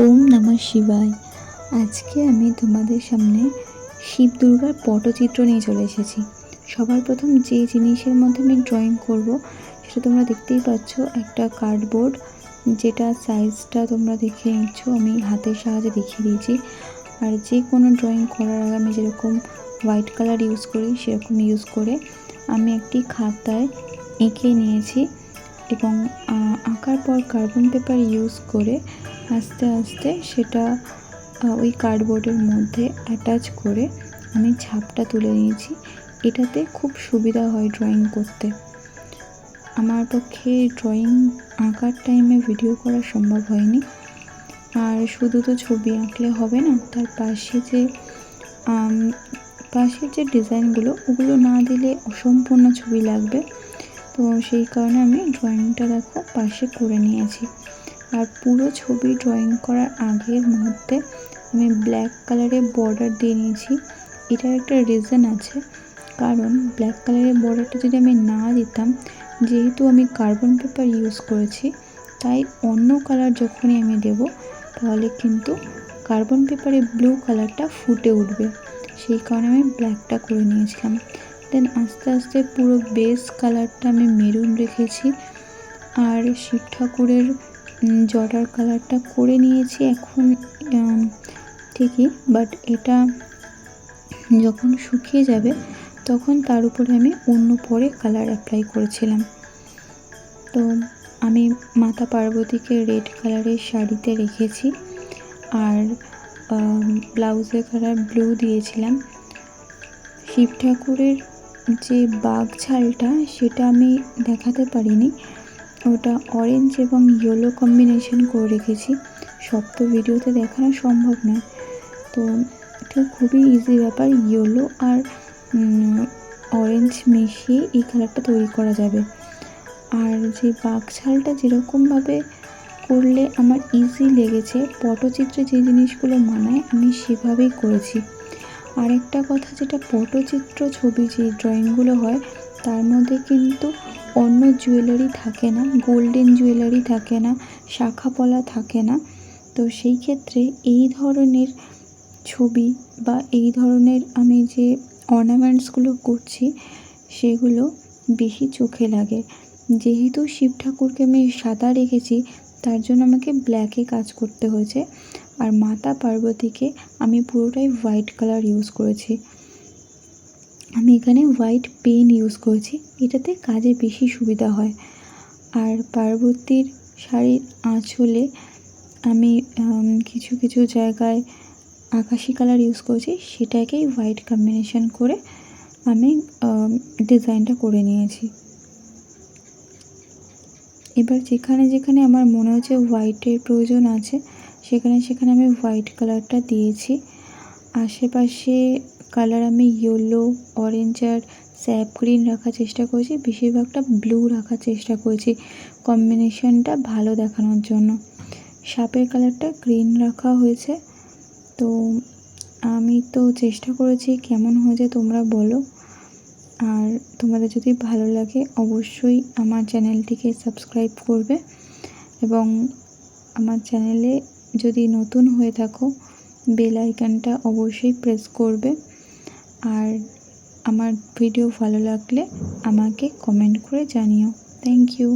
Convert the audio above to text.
ওম নমঃ শিবায়। আজকে আমি তোমাদের সামনে শিব দুর্গার পটচিত্র নিয়ে চলে এসেছি। সবার প্রথম যে জিনিসের মধ্যে আমি ড্রয়িং করব সেটা তোমরা দেখতেই পাচ্ছ, একটা কার্ডবোর্ড, যেটা সাইজটা তোমরা দেখে নিচ্ছ, আমি হাতের সাহায্যে দেখিয়ে দিয়েছি। আর যে কোনো ড্রয়িং করার আগে আমি যেরকম হোয়াইট কালার ইউজ করি সেরকম ইউজ করে আমি একটি খাতায় এঁকে নিয়েছি এবং আঁকার পর কার্বন পেপার ইউজ করে আস্তে আস্তে সেটা ওই কার্ডবোর্ডের মধ্যে অ্যাটাচ করে আমি ছাপটা তুলে নিয়েছি। এটাতে খুব সুবিধা হয় ড্রয়িং করতে। আমার পক্ষে ড্রয়িং আঁকার টাইমে ভিডিও করা সম্ভব হয়নি। আর শুধু তো ছবি আঁকলে হবে না, তার পাশের যে ডিজাইনগুলো ওগুলো না দিলে অসম্পূর্ণ ছবি লাগবে। তো সেই কারণে আমি ড্রয়িংটা দেখো পাশে করে নিয়েছি। আর পুরো ছবি ড্রয়িং করার আগের মুহূর্তে আমি ব্ল্যাক কালারের বর্ডার দিয়ে নিয়েছি। এটার একটা রিজন আছে, কারণ ব্ল্যাক কালারের বর্ডারটা যদি আমি না দিতাম, যেহেতু আমি কার্বন পেপার ইউজ করেছি, তাই অন্য কালার যখনই আমি দেব তাহলে কিন্তু কার্বন পেপারে ব্লু কালারটা ফুটে উঠবে। সেই কারণে আমি ব্ল্যাকটা করে নিয়েছিলাম। দেন আস্তে আস্তে পুরো বেস কালারটা আমি মেরুন রেখেছি। আর শিব ঠাকুরের জটার কালারটা করে নিয়েছি এখন ঠিকই, বাট এটা যখন শুকিয়ে যাবে তখন তার উপরে আমি অন্য পরে কালার অ্যাপ্লাই করেছিলাম। তো আমি মাতা পার্বতীকে রেড কালারের শাড়িতে রেখেছি আর ব্লাউজের কালার ব্লু দিয়েছিলাম। শিব ঠাকুরের যে বাঘ ছালটা সেটা আমি দেখাতে পারিনি, ওটা অরেঞ্জ এবং ইয়েলো কম্বিনেশন করে রেখেছি। সব তো ভিডিওতে দেখানো সম্ভব নয়, তো এটা খুবই ইজি ব্যাপার। ইয়েলো আর অরেঞ্জ মিশিয়ে এই কালারটা তৈরি করা যাবে। আর যে বাঘ ছালটা যেরকমভাবে করলে আমার ইজি লেগেছে, পটচিত্রে যে জিনিসগুলো মানায় আমি সেভাবেই করেছি। আর একটা কথা, যেটা পটচিত্র ছবি যে ড্রয়িংগুলো হয় তার মধ্যে কিন্তু অন্য জুয়েলারি থাকে না, গোল্ডেন জুয়েলারি থাকে না, শাখা পলা থাকে না। তো সেই ক্ষেত্রে এই ধরনের ছবি বা এই ধরনের আমি যে অর্নামেন্টসগুলো করছি সেগুলো বেশি চোখে লাগে। যেহেতু শিব ঠাকুরকে আমি সাদা রেখেছি তার জন্য আমাকে ব্ল্যাকে কাজ করতে হয়েছে। আর মাতা পার্বতীকে আমি পুরোটাই হোয়াইট কালার ইউজ করেছি। আমি এখানে হোয়াইট পেন ইউজ করেছি, এটাতে কাজে বেশি সুবিধা হয়। আর পার্বতীর শাড়ির আঁচলে আমি কিছু কিছু জায়গায় আকাশি কালার ইউজ করেছি, সেটাকেই হোয়াইট কম্বিনেশন করে আমি ডিজাইনটা করে নিয়েছি। এবার যেখানে যেখানে আমার মনে হচ্ছে হোয়াইটের প্রয়োজন আছে সেখানে সেখানে আমি হোয়াইট কালারটা দিয়েছি। আশেপাশে কালার আমি ইয়েলো, অরেঞ্জ আর স্যাপ গ্রিন রাখার চেষ্টা করেছি, বেশিরভাগটা ব্লু রাখার চেষ্টা করেছি কম্বিনেশনটা ভালো দেখানোর জন্য। সাপের কালারটা গ্রিন রাখা হয়েছে। তো আমি তো চেষ্টা করেছি, কেমন হয়েছে তোমরা বলো। আর তোমাদের যদি ভালো লাগে অবশ্যই আমার চ্যানেলটিকে সাবস্ক্রাইব করবে এবং আমার চ্যানেলে যদি নতুন হয়ে থাকো বেল আইকনটা অবশ্যই প্রেস করবে। আর আমার ভিডিও ভালো লাগলে আমাকে কমেন্ট করে জানিও। Thank you.